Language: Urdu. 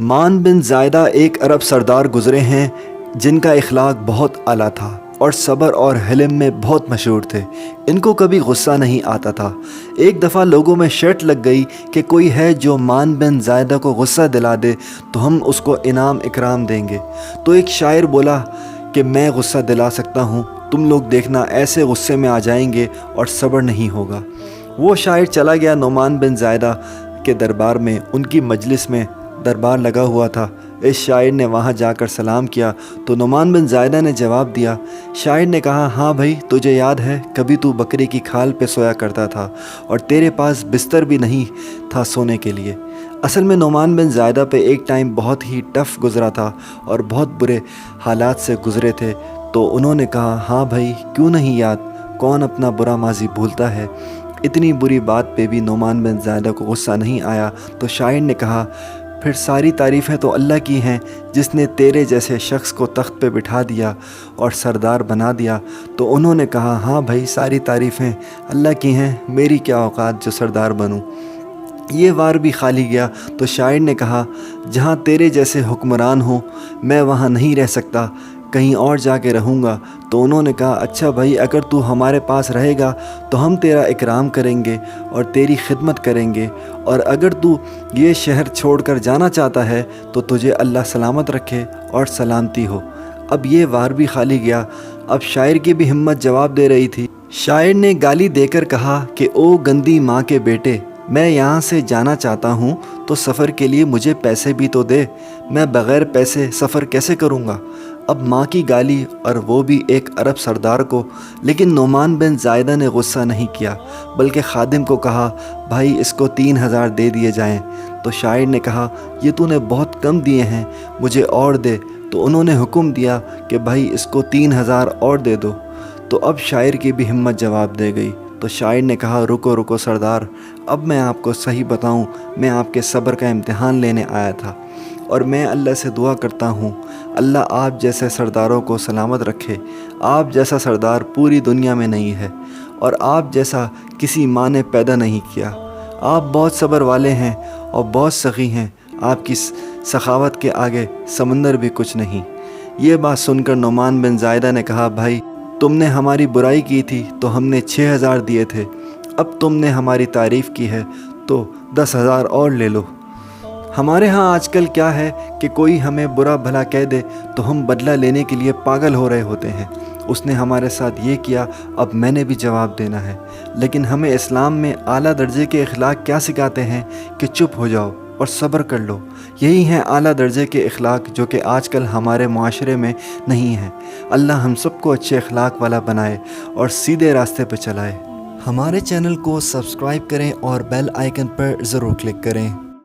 مان بن زائدہ ایک عرب سردار گزرے ہیں جن کا اخلاق بہت اعلیٰ تھا اور صبر اور حلم میں بہت مشہور تھے۔ ان کو کبھی غصہ نہیں آتا تھا۔ ایک دفعہ لوگوں میں شرط لگ گئی کہ کوئی ہے جو مان بن زائدہ کو غصہ دلا دے تو ہم اس کو انعام اکرام دیں گے۔ تو ایک شاعر بولا کہ میں غصہ دلا سکتا ہوں، تم لوگ دیکھنا ایسے غصے میں آ جائیں گے اور صبر نہیں ہوگا۔ وہ شاعر چلا گیا نعمان بن زائدہ کے دربار میں۔ ان کی مجلس میں دربار لگا ہوا تھا۔ اس شاعر نے وہاں جا کر سلام کیا تو نعمان بن زائدہ نے جواب دیا۔ شاعر نے کہا، ہاں بھائی، تجھے یاد ہے کبھی تو بکری کی کھال پہ سویا کرتا تھا اور تیرے پاس بستر بھی نہیں تھا سونے کے لیے۔ اصل میں نعمان بن زائدہ پہ ایک ٹائم بہت ہی ٹف گزرا تھا اور بہت برے حالات سے گزرے تھے۔ تو انہوں نے کہا، ہاں بھائی، کیوں نہیں یاد، کون اپنا برا ماضی بھولتا ہے۔ اتنی بری بات پہ بھی نعمان بن زائدہ کو غصہ نہیں آیا۔ تو شاعر نے کہا، پھر ساری تعریفیں تو اللہ کی ہیں جس نے تیرے جیسے شخص کو تخت پہ بٹھا دیا اور سردار بنا دیا۔ تو انہوں نے کہا، ہاں بھائی، ساری تعریفیں اللہ کی ہیں، میری کیا اوقات جو سردار بنوں۔ یہ وار بھی خالی گیا تو شاعر نے کہا، جہاں تیرے جیسے حکمران ہوں میں وہاں نہیں رہ سکتا، کہیں اور جا کے رہوں گا۔ تو انہوں نے کہا، اچھا بھائی، اگر تو ہمارے پاس رہے گا تو ہم تیرا اکرام کریں گے اور تیری خدمت کریں گے، اور اگر تو یہ شہر چھوڑ کر جانا چاہتا ہے تو تجھے اللہ سلامت رکھے اور سلامتی ہو۔ اب یہ وار بھی خالی گیا۔ اب شاعر کی بھی ہمت جواب دے رہی تھی۔ شاعر نے گالی دے کر کہا کہ او گندی ماں کے بیٹے، میں یہاں سے جانا چاہتا ہوں تو سفر کے لیے مجھے پیسے بھی تو دے، میں بغیر پیسے سفر کیسے کروں گا۔ اب ماں کی گالی، اور وہ بھی ایک عرب سردار کو۔ لیکن نعمان بن زائدہ نے غصہ نہیں کیا بلکہ خادم کو کہا، بھائی اس کو 3000 دے دیے جائیں۔ تو شاعر نے کہا، یہ تو نے بہت کم دیے ہیں، مجھے اور دے۔ تو انہوں نے حکم دیا کہ بھائی اس کو 3000 اور دے دو۔ تو اب شاعر کی بھی ہمت جواب دے گئی۔ تو شاعر نے کہا، رکو رکو سردار، اب میں آپ کو صحیح بتاؤں، میں آپ کے صبر کا امتحان لینے آیا تھا، اور میں اللہ سے دعا کرتا ہوں اللہ آپ جیسے سرداروں کو سلامت رکھے۔ آپ جیسا سردار پوری دنیا میں نہیں ہے، اور آپ جیسا کسی ماں نے پیدا نہیں کیا۔ آپ بہت صبر والے ہیں اور بہت سخی ہیں، آپ کی سخاوت کے آگے سمندر بھی کچھ نہیں۔ یہ بات سن کر نعمان بن زائدہ نے کہا، بھائی تم نے ہماری برائی کی تھی تو ہم نے 6000 دیے تھے، اب تم نے ہماری تعریف کی ہے تو 10000 اور لے لو۔ ہمارے ہاں آج کل کیا ہے کہ کوئی ہمیں برا بھلا کہہ دے تو ہم بدلہ لینے کے لیے پاگل ہو رہے ہوتے ہیں۔ اس نے ہمارے ساتھ یہ کیا، اب میں نے بھی جواب دینا ہے۔ لیکن ہمیں اسلام میں اعلیٰ درجے کے اخلاق کیا سکھاتے ہیں کہ چپ ہو جاؤ اور صبر کر لو۔ یہی ہیں اعلیٰ درجے کے اخلاق جو کہ آج کل ہمارے معاشرے میں نہیں ہیں۔ اللہ ہم سب کو اچھے اخلاق والا بنائے اور سیدھے راستے پہ چلائے۔ ہمارے چینل کو سبسکرائب کریں اور بیل آئیکن پر ضرور کلک کریں۔